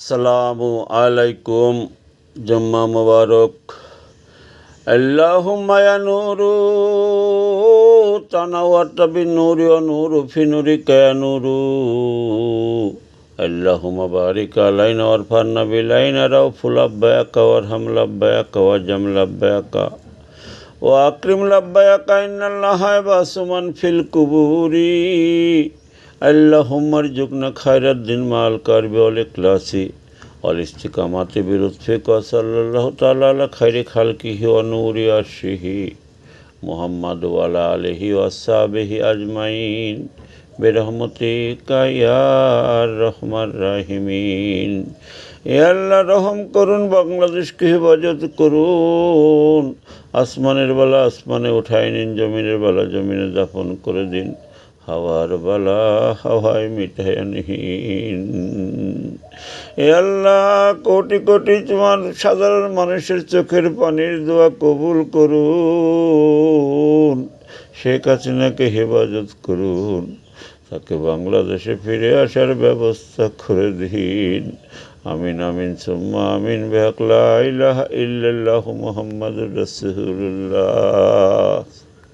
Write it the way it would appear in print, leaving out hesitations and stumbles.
আসসালামু আলাইকুম। জুম্মা মুবারক। আল্লাহুম্মা ইয়া নূরু তানাওয়ারতা বিন-নূরি ওয়া নূরু ফি নূরিকা ইয়া নূরু। আল্লাহুম্মা বারিক আলাইনা ওয়ারফা'না বিলাইনা রাউফু লাব্বায়াকা ওয়ারহাম লাব্বায়াকা ওয়াজম লাব্বায়াকা ওয়া আকরিম লাব্বায়াকা ইন্নাল্লাহা ইয়াবআসু মান ফিল কুবুরি। আল্লাহুম্মা আরযুকনা খায়রাদ-দীন মা'আল কারবি ওয়াল ইখলাসি ওয়াল ইস্তিকামাতি বিলুৎফিকা ওয়া সাল্লাল্লাহু তাআলা আলা খায়রি খালকিহি ওয়া নূরি আরশিহি মুহাম্মাদ ওয়া আলা আলিহি ওয়া আসহাবিহি আজমাইন বিরহমাতিকা ইয়া আরহামার রাহিমিন। এ আল্লাহ রহম করুন, বাংলাদেশকে হেফাজত করুন। আসমানের বালা আসমানে উঠায় নিন, জমিনের বালা জমিনে দাফন করে দিন, হাওয়ার বালা হাওয়ায় মিটাইয়া নিন। এ আল্লাহ, কোটি কোটি সাধারণ মানুষের চোখের পানির দোয়া কবুল করুন। শেখ হাসিনাকে হেফাজত করুন, তাকে বাংলাদেশে ফিরে আসার ব্যবস্থা করে দিন। আমিন আমিন সুম্মা আমিন। বিহাক লা ইলাহা ইল্লাল্লাহু মুহাম্মাদুর রাসূলুল্লাহ।